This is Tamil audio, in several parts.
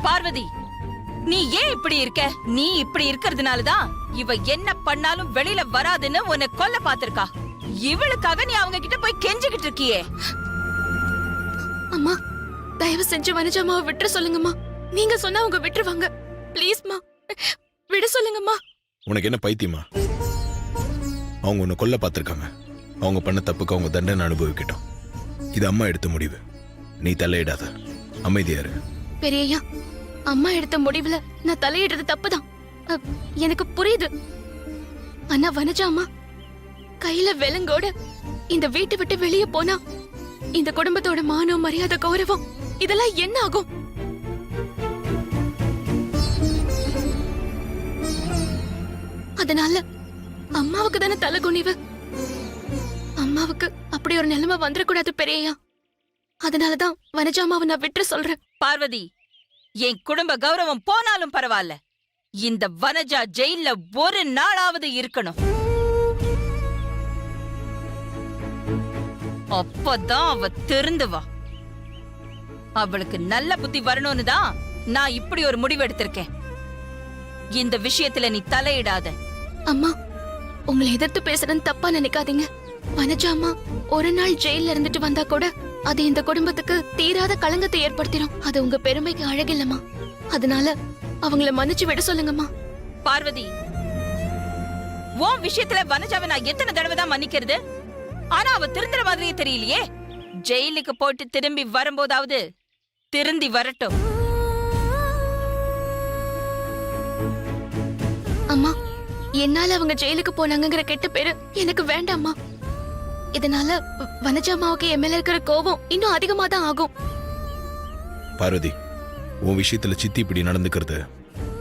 பார்வதி, நீ ஏன் இப்படி இருக்க? நீ இப்படி இருக்கிறதுனாலதான் இவ என்ன பண்ணாலும் வெளியில வராதுன்னு உன்னை கொல்ல பாத்திருக்கா. இவளுக்காக நீ அவங்க கிட்ட போய் கெஞ்சிக்கிட்டு இருக்கியே. அம்மா, தயவு செஞ்சு வனஜாமாவை விட்டுற சொல்லுங்கம்மா. நீங்க சொன்னா அவங்க விட்டுருவாங்க. ப்ளீஸ்மா, விட சொல்லுங்கம்மா. உனக்கு என்ன பைத்தியமா? அவங்க உன்னை கொல்ல பார்த்திருக்காங்க. அவங்க பண்ண தப்புக்கு அவங்க தண்டனை அனுபவிக்கட்டும். இது அம்மா எடுத்த முடிவு. நீ தலையிடாத, அமைதியாரு. பெரியய்யா, அம்மா எடுத்த முடிவுல நான் தலையிடுறது தப்புதான். எனக்கு புரியுது. ஆனா வனஜா அம்மா கையில விலங்கோட இந்த வீட்டை விட்டு வெளியே போனா இந்த குடும்பத்தோட மானம், மரியாதை, கௌரவம் இதெல்லாம் என்ன ஆகும்? அதனால அம்மாவுக்கு தானே தலை குனிவு. அம்மாவுக்கு அப்படி ஒரு நிலைமை வந்துடக்கூடாது பெரியய்யா. அதனாலதான் வனஜாமாவை நான் விட்டுற சொல்றேன். பார்வதி, என் குடும்ப கௌரவம் போனாலும் பரவாயில்ல, இந்த வனஜா ஜெயில ஒரு நாளாவது இருக்கணும். அப்பதான் அவ திருந்துவா. அவளுக்கு நல்ல புத்தி வரணும்னு தான் நான் இப்படி ஒரு முடிவு எடுத்திருக்கேன். இந்த விஷயத்துல நீ தலையிடாத. அம்மா, உங்களை எதிர்த்து பேசுறேன்னு தப்பா நினைக்காதீங்க. வனஜா அம்மா ஒரு நாள் ஜெயில இருந்துட்டு வந்தா கூட அது இந்த குடும்பத்துக்கு தீராத களங்கத்தை ஏற்படுத்திடும். அது உங்க பெருமைக்கு அழகில்லம்மா. அதனால அவங்கள மன்னிச்சு விட சொல்லுங்கம்மா. பார்வதி, உன் விஷயத்துல வனஜாவை நான் எத்தனை தடவை தான் மன்னிக்கிறது? ஆனா அவ திருந்துற மாதிரியே தெரியலையே. ஜெயிலுக்கு போட்டு திரும்பி வரும்போதாவது திருந்தி வரட்டும். அம்மா, என்னால அவங்க ஜெயிலுக்கு போனாங்கிற கெட்ட பேரு எனக்கு வேண்டாம்மா. இதனால வனஜாமாவுக்கு என் மேல இருக்கிற கோபம் இன்னும் அதிகமா தான் ஆகும். பார்வதி, உன் விஷயத்துல சித்தி இப்படி நடந்துக்கிறது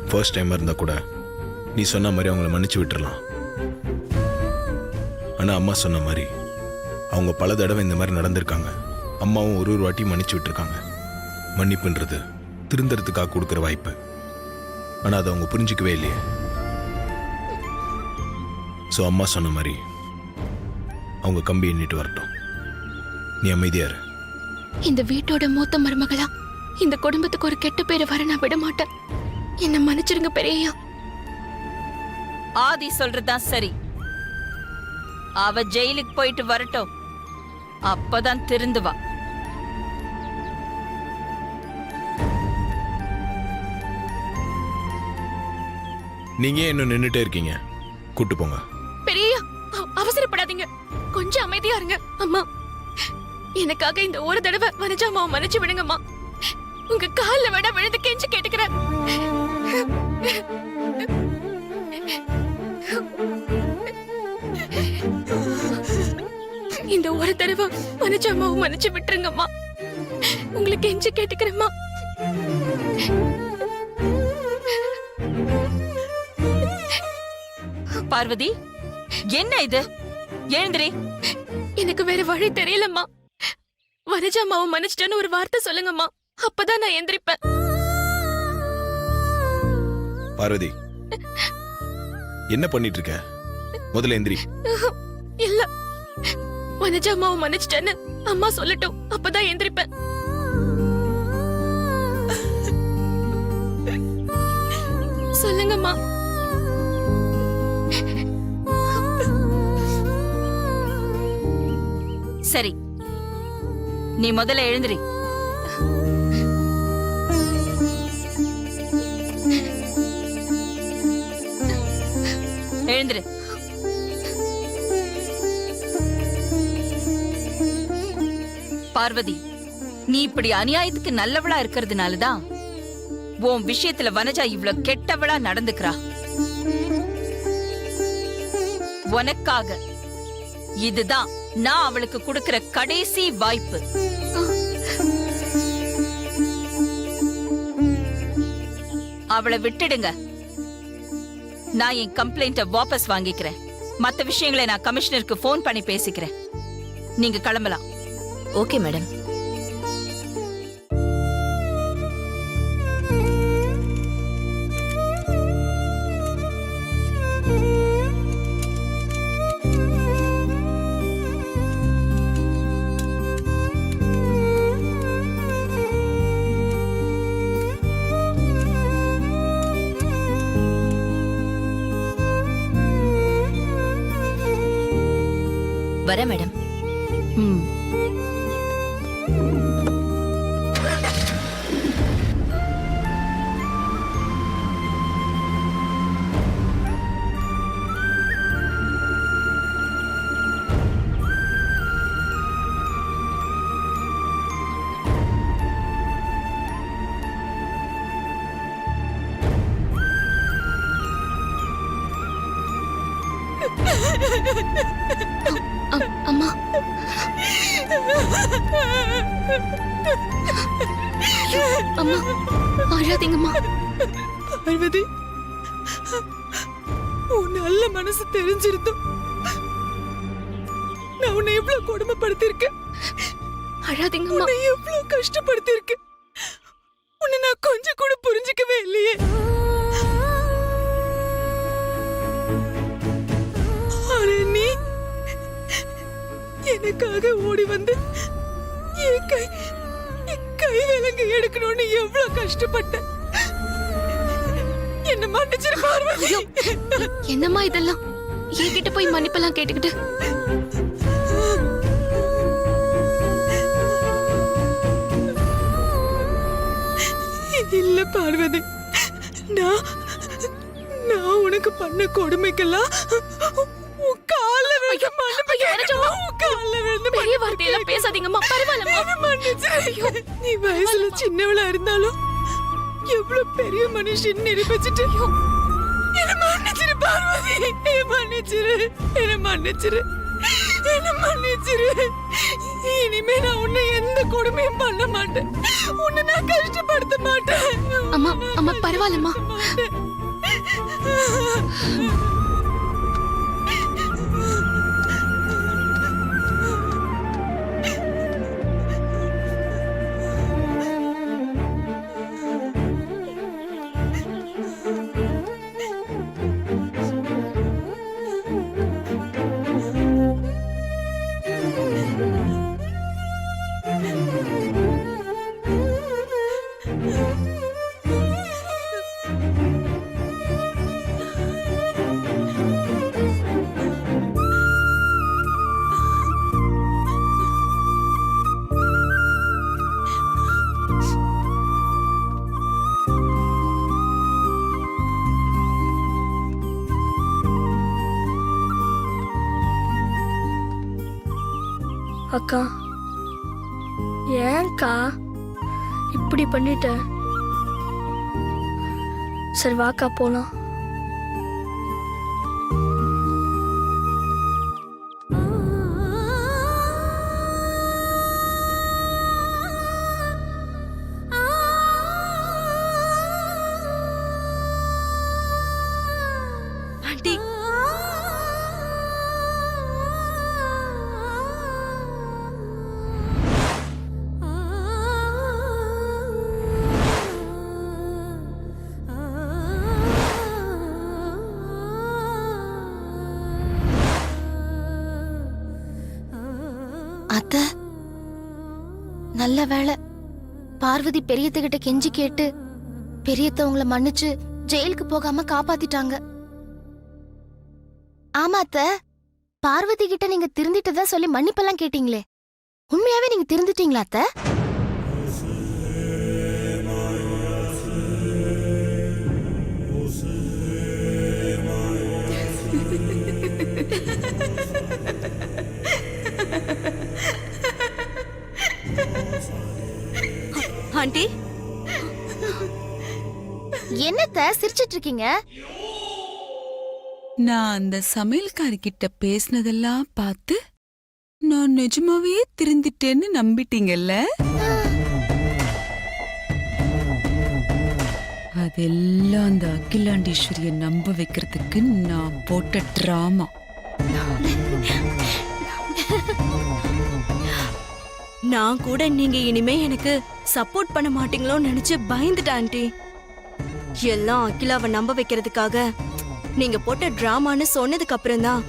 ஃபர்ஸ்ட் டைம் இருந்தா கூட நீ சொன்ன மாதிரி அவங்கள மன்னிச்சு விட்டுறலாம். ஆனா அம்மா சொன்ன மாதிரி அவங்க பல தடவை இந்த மாதிரி நடந்திருக்காங்க. அம்மாவும் ஒரு வாட்டி மன்னிச்சு விட்டுருக்காங்க. மன்னிப்புன்றது திருந்தறதுக்காக கொடுக்குற வாய்ப்பு. ஆனா அதை அவங்க புரிஞ்சிக்கவே இல்லையே. ஸோ அம்மா சொன்ன மாதிரி அவங்க கம்பி எண்ணிட்டு வரட்டும். நீ அமைதியாரு. இந்த வீட்டோட மூத்த மருமகளா இந்த குடும்பத்துக்கு ஒரு கெட்ட பேரு வர நான் விட மாட்டேன். என்ன மன்னிச்சிருங்க பெரியய்யா. ஆதி சொல்றதுதான் சரி. அவ ஜெயிலுக்கு போயிட்டு வரட்டும், அப்பதான் திருந்துவா. நீங்க இன்னும் நின்னுட்டே இருக்கீங்க, கூட்டு போங்க. பெரியய்யா, அவசரப்படாதீங்க, கொஞ்சம் அமைதியா இருங்க. அம்மா, எனக்காக இந்த ஒரு தடவை வனஜாமாவை மன்னிச்சு விடுங்கம்மா. உங்க கால்ல வேணா விழுந்து கெஞ்சி கேட்டுக்கிறேன். இந்த ஒரு தடவை வனஜாமாவை மன்னிச்சு விட்டுருங்கம்மா. உங்களுக்கு கெஞ்சி கேட்டுக்கிறேம்மா. பார்வதி, என்ன இது? எழுந்திரி. எனக்கு வேற வழி தெரியலம்மா. வனஜாமாவை மன்னிச்சிட்டேன்னு ஒரு வார்த்தை சொல்லுங்கம்மா, அப்பதான் நான் எந்திரிப்பேன். பார்வதி, என்ன பண்ணிட்டு இருக்க? முதல்ல எந்திரி. இல்ல, வனஜாமாவை மன்னிச்சிட்டேன்னு அம்மா சொல்லட்டும், அப்பதான் எந்திரிப்பேன். சொல்லுங்கம்மா. சரி, நீ முதல்ல எழுந்திரி. எழுந்திரு. பார்வதி, நீ இப்படி அநியாயத்துக்கு நல்லவளா இருக்கிறதுனாலதான் உன் விஷயத்துல வனஜா இவ்வளவு கெட்டவளா நடந்துக்கிறா. உனக்காக இதுதான் நான் அவளுக்கு கொடுக்கிற கடைசி வாய்ப்பு. அவளை விட்டுடுங்க. நான் என் கம்ப்ளைண்ட வாபஸ் வாங்கிக்கிறேன். மத்த விஷயங்களை நான் கமிஷனருக்கு போன் பண்ணி பேசிக்கிறேன். நீங்க கிளம்பலாம். Okay madam. வரேன் மேடம். ம். அம்மா அம்மா அழாதீங்கம்மா. பார்வதி, உன் நல்ல மனசு தெரிஞ்சிருந்தோம் நான் உன்னை எவ்வளவு கொடுமைப்படுத்திருக்கேன், அழாதீங்கம்மா. உன்னை எவ்வளவு கஷ்டப்படுத்திருக்கேன். உன்னை நான் கொஞ்சம் கூட புரிஞ்சுக்கவே இல்லையே. ஆனா நீ எனக்காக ஓடி வந்து என் கை விலங்கு எடுக்கணும்னு எவ்வளவு கஷ்டப்பட்ட. என்ன மன்னிச்சிரு பார்வதி. ஐயோ, என்னம்மா இதெல்லாம்? என்கிட்ட போய் மன்னிப்பெல்லாம் கேட்டுக்கிட்டு. இல்ல பார்வதி, நான் உனக்கு பண்ண கொடுமைக்கெல்லாம் உன் கால்ல விழுந்து மன்னிப்பு கேட்கணும். உன் கால்ல விழுந்து பெரிய வார்த்தையெல்லாம் பேசாதீங்கம்மா. பரவாயில்லம்மா. என்னை மன்னிச்சிரு. நீ வயசுல சின்னவளா இருந்தாலும் எவ்வளவு பெரிய மனுஷன் நிரூபிச்சிட்டு. என்ன மன்னிச்சிரு பார்வதி, என்ன மன்னிச்சிரு, என்ன மன்னிச்சிரு, என்ன மன்னிச்சிரு. இனிமே நான் உன்னை எந்த கொடுமையும் பண்ண மாட்டேன். உன்னை நான் கஷ்டப்படுத்த மாட்டேன். அம்மா அம்மா பரவாயில்லம்மா. அக்கா, ஏன்க்கா இப்படி பண்ணிட்ட? சரி வாக்கா போலாம். ஆண்டி, அத்த நல்ல வேளை பார்வதி பெரியத்துக்கிட்ட கெஞ்சி கேட்டு பெரியத்த உங்களை மன்னிச்சு ஜெயிலுக்கு போகாம காப்பாத்திட்டாங்க. ஆமா அத்த, பார்வதி கிட்ட நீங்க திருந்திட்டதா சொல்லி மன்னிப்பெல்லாம் கேட்டீங்களே, உண்மையாவே நீங்க திருந்திட்டீங்களா அத்த? ஆண்டி, என்னத்த சிரிச்சிட்டு இருக்கீங்க? நான் அந்த சமையல்காரி கிட்ட பேசினதெல்லாம் பார்த்து நான் நிஜமாவே திருந்திட்டேன்னு நம்பிட்டீங்கல்ல? அதெல்லாம் அந்த அகிலாண்டீஸ்வரிய நம்ப வைக்கிறதுக்கு நான் போட்ட டிராமா. நான் கூட நீங்க இனிமே எனக்கு சப்போர்ட் பண்ண மாட்டீங்களோன்னு நினைச்சு பயந்துட்டேன் ஆண்டி. எல்லாம் அகிலாவை நம்ப வைக்கிறதுக்காக நீங்க போட்ட டிராமான்னு சொன்னதுக்கு அப்புறம் தான்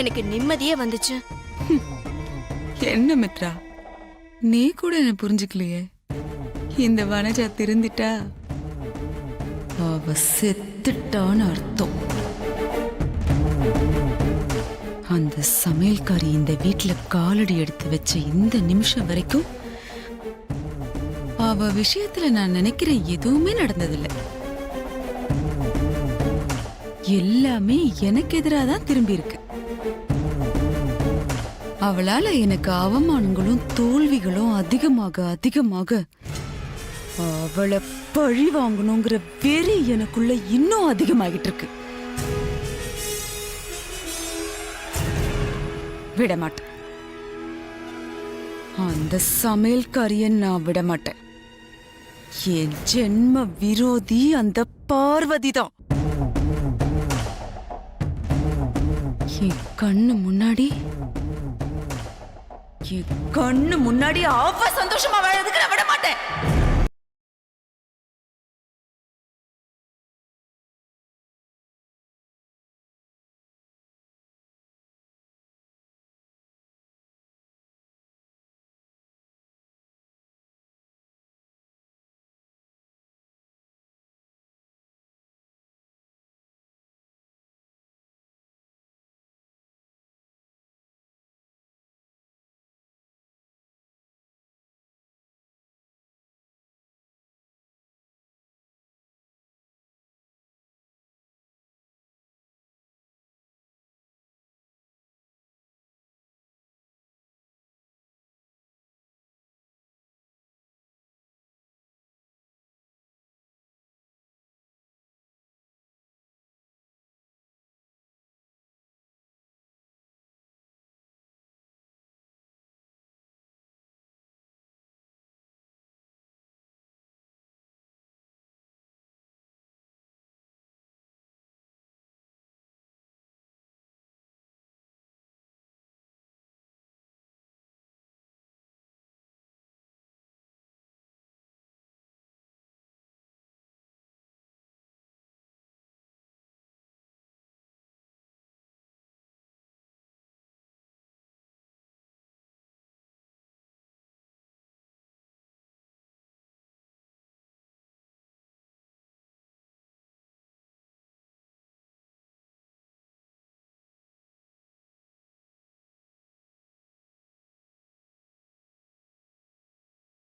எனக்கு நிம்மதியே வந்துச்சு. என்ன மித்ரா, நீ கூட என்ன புரிஞ்சுக்கலையே. இந்த வனஜா திருந்திட்டா அவ செத்துட்டான்னு அர்த்தம். அந்த சமையல்காரி இந்த வீட்ல காலடி எடுத்து வச்ச இந்த நிமிஷம் வரைக்கும் அவ விஷயத்துல நான் நினைக்கிற எதுவுமே நடந்ததில்லை. எல்லாமே எனக்கு எதிராக தான் திரும்பி இருக்கு. அவளால எனக்கு அவமானங்களும் தோல்விகளும் அதிகமாக அதிகமாக அவளை பழி வாங்கணுங்கிற வெறி எனக்குள்ள இன்னும் அதிகமாகிட்டு இருக்கு. விடமாட்டேன். அந்த சமையல்காரிய நான் விடமாட்டேன். என் ஜென்ம விரோதி அந்த பார்வதி தான். என் கண்ணு முன்னாடி அவ சந்தோஷமா வாழறதுக்கு நான் விட மாட்டேன்.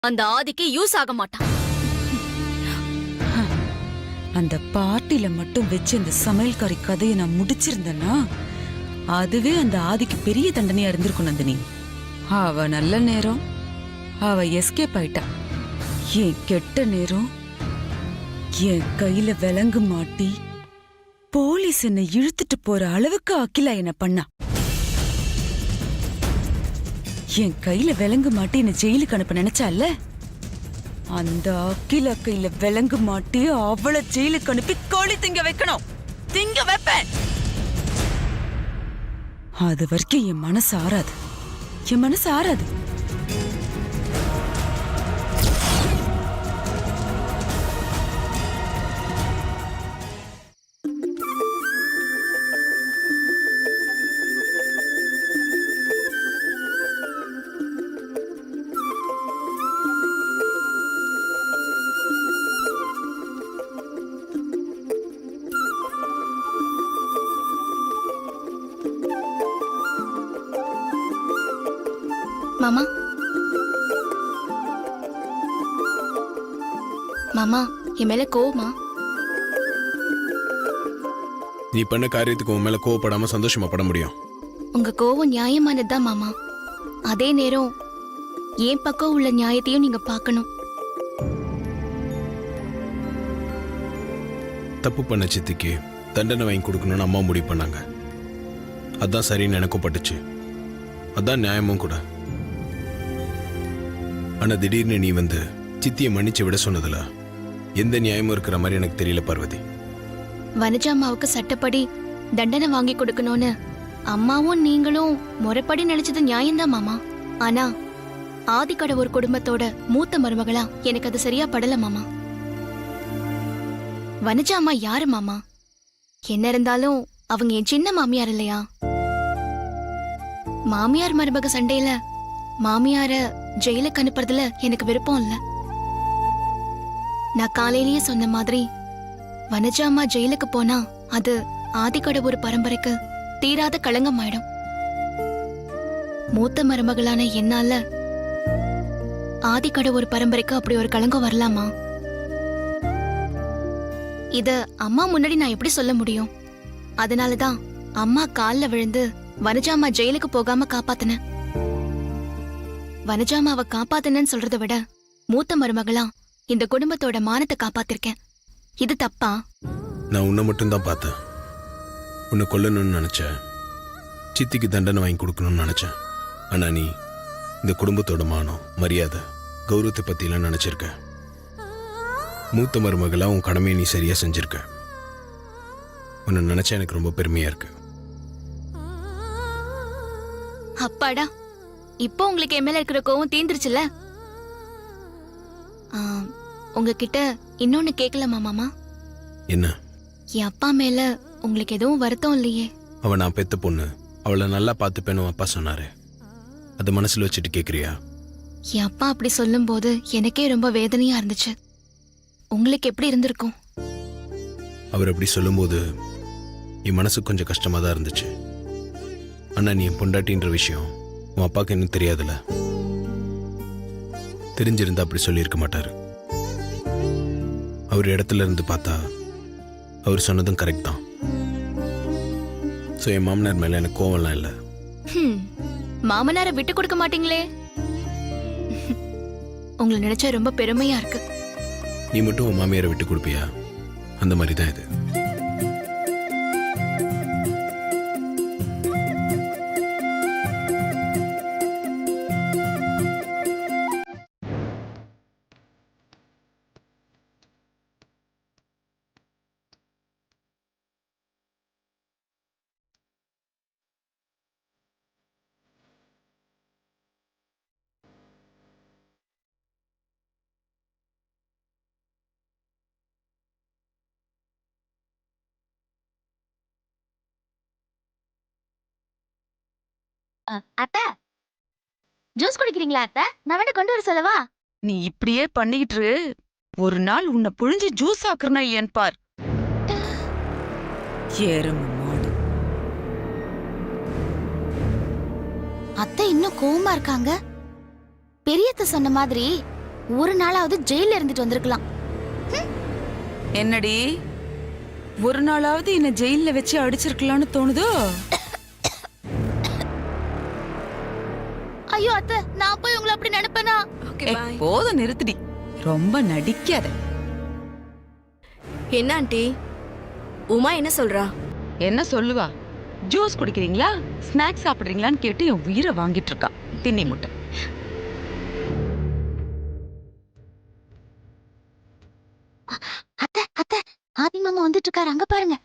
அந்த ஆதிக்கு யூஸ் ஆக மாட்டான். அந்த பார்ட்டில மட்டும் வச்சு அந்த சமையல்காரி கதையை நான் முடிச்சிருந்தேன்னா அதுவே அந்த ஆதிக்கு பெரிய தண்டனையா இருந்திருக்கும் நந்தினி. அவ நல்ல நேரம் அவ எஸ்கேப் ஆயிட்டா. என் கெட்ட நேரம் என் கையில விலங்கு மாட்டி போலீஸ் என்னை இழுத்துட்டு போற அளவுக்கு அகிலா என்ன பண்ணா. என் கையில விலங்கு மாட்டி என்ன ஜெயிலுக்கு அனுப்ப நினைச்சால, அந்த அகிலா கையில விலங்கு மாட்டி அவளை ஜெயிலுக்கு அனுப்பி கோழி திங்க வைக்கணும். திங்க வைப்பேன். அது வரைக்கும் என் மனசு ஆறாது. என் மனசு ஆறாது. மாமா மாமா என் மேல கோவமா? நீ பண்ண காரியத்துக்கு உன் மேல கோவப்படாம சந்தோஷமா பட முடியும்? உங்க கோவம் நியாயமானதுதான் மாமா. அதே நேரம் என் பக்கம் உள்ள நியாயத்தையும் நீங்க பார்க்கணும். தப்பு பண்ண சித்திக்கு தண்டனை வாங்கி கொடுக்கணும்னு அம்மா முடிவு பண்ணாங்க. அதான் சரின்னு எனக்கும் பட்டுச்சு. அதான் நியாயமும் கூட. ஆனா திடீர்னு நீ வந்து சித்தியை மன்னிச்சு விட சொன்னதுல எந்த நியாயமும் இருக்கிற மாதிரி எனக்கு தெரியல பார்வதி. வனஜா அம்மாவுக்கு சட்டப்படி தண்டனை வாங்கி கொடுக்கணும்னு அம்மாவும் நீங்களும் முறைப்படி நினைச்சது நியாயம்தான் மாமா. ஆனா ஆதிக்கட ஒரு குடும்பத்தோட மூத்த மருமகளா எனக்கு அது சரியா படல மாமா. வனஜா அம்மா யாரு மாமா? என்ன இருந்தாலும் அவங்க என் சின்ன மாமியார் இல்லையா? மாமியார் மருமக சண்டையில மாமியார ஜெயிலுக்கு அனுப்புறதுல எனக்கு விருப்பம் இல்ல. நான் காலையிலேயே சொன்ன மாதிரி வனஜா அம்மா ஜெயிலுக்கு போனா அது ஆதிக்கட ஒரு பரம்பரைக்கு தீராத களங்கம் ஆயிடும். மூத்த மருமகளான என்னால ஆதிக்கடை ஒரு பரம்பரைக்கு அப்படி ஒரு களங்கம் வரலாமா? இத அம்மா முன்னாடி நான் எப்படி சொல்ல முடியும்? அதனாலதான் அம்மா கால்ல விழுந்து வனஜாமா ஜெயிலுக்கு போகாம காப்பாத்தினேன். வனஜாமாவை காப்பாத்தினேன்னு சொல்றதை விட மூத்த மருமகளா இந்த குடும்பத்தோட மானத்தை காப்பாத்திருக்கேன். இது தப்பா? நான் உன்னை மட்டும்தான் பார்த்தேன். உன்னை கொல்லணும்னு நினைச்சேன். சித்திக்கு தண்டனை வாங்கி கொடுக்கணும்னு நினைச்சேன். ஆனா நீ இந்த குடும்பத்தோட மானம், மரியாதை, கௌரவத்தை பத்திலாம் நினைச்சிருக்க. மூத்த மருமகளா உன் கடமையை நீ சரியா செஞ்சிருக்க. உன்னை நினைச்சா எனக்கு ரொம்ப பெருமையா இருக்கு. அப்பாடா, இப்போ உங்களுக்கு என் மேல இருக்கிற கோவம் தீந்துருச்சுல? உங்ககிட்ட இன்னொன்னு கேட்கலாமா மாமா? என்ன? என் அப்பா மேல உங்களுக்கு எதுவும் வருத்தம் இல்லையே? அவன் நான் பெத்த பொண்ணு, அவளை நல்லா பார்த்துப்பேன்னு அப்பா சொன்னாரு. அதை மனசுல வச்சுட்டு கேக்குறியா? என் அப்பா அப்படி சொல்லும்போது எனக்கே ரொம்ப வேதனையா இருந்துச்சு. உங்களுக்கு எப்படி இருந்திருக்கும்? அவர் அப்படி சொல்லும்போது என் மனசு கொஞ்சம் கஷ்டமா தான் இருந்துச்சு. ஆனா நீ என் பொண்டாட்டின்ற விஷயம் உன் அப்பாவுக்கு இன்னும் தெரியாதுல்ல. தெரிஞ்சிருந்தா அப்படி சொல்லியிருக்க மாட்டாரு. அவர் இடத்துல இருந்து பார்த்தா அவர் சொன்னதும் கரெக்ட் தான். ஸோ என் மாமனார் மேல எனக்கு கோவம்லாம் இல்லை. மாமனாரை விட்டு கொடுக்க மாட்டீங்களே? உங்களை நினைச்சா ரொம்ப பெருமையா இருக்கு. நீ மட்டும் உன் மாமியாரை விட்டு கொடுப்பியா? அந்த மாதிரி தான் இது. அத்தை, ஜூஸ் குடிக்கிறீங்களா அத்தை? நான் வேணா கொண்டு வர சொல்லவா? நீ இப்படியே பண்ணிக்கிட்டு இரு. ஒரு நாள் உன்னை புழிஞ்சு ஜூஸ் ஆக்குறனா ஏன் பார். எருமை மாடு. அத்தை இன்னும் கோவமா இருக்காங்க. பெரியத்த சொன்ன மாதிரி ஒரு நாளாவது ஜெயில இருந்துட்டு வந்திருக்கலாம். என்னடி, ஒரு நாளாவது என்ன ஜெயில வச்சு அடிச்சிருக்கலாம்னு தோணுதோ? ஐயோ அத்தை, நான் போய் உங்களை அப்படி நினைப்பேனா? போதும், நிறுத்துடி. ரொம்ப நடிக்காத. என்ன ஆண்டி, உமா என்ன சொல்றா? என்ன சொல்லுவா? ஜூஸ் குடிக்கிறீங்களா, ஸ்நாக்ஸ் சாப்பிடுறீங்களான்னு கேட்டு என் உயிரை வாங்கிட்டு இருக்கா. தின்னி முட்டை. அத்தை அத்தை, ஆதி மாமா வந்துட்டு இருக்காரு, அங்க பாருங்க.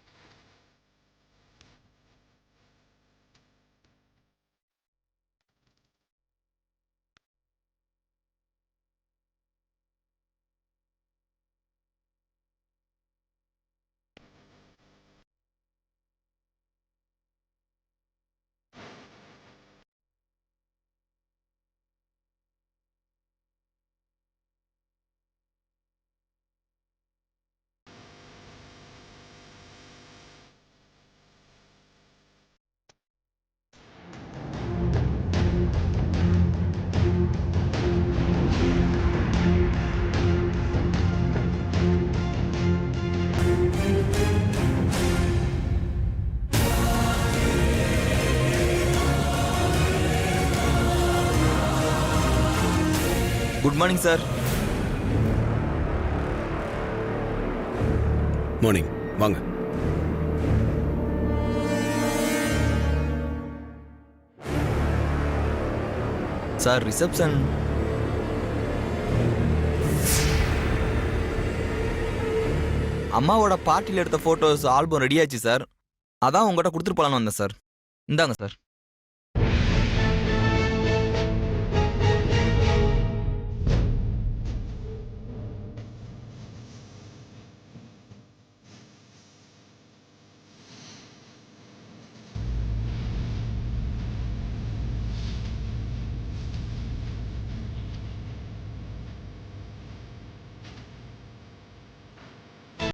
Good morning sir. மார்னிங், வாங்க. Sir reception. அம்மாவோட பார்ட்டியில் எடுத்த ஃபோட்டோஸ் ஆல்பம் ரெடி ஆச்சு சார். அதான் உங்கள்கிட்ட கொடுத்துட்டு போலான்னு வந்தேன் சார். இந்தாங்க சார்.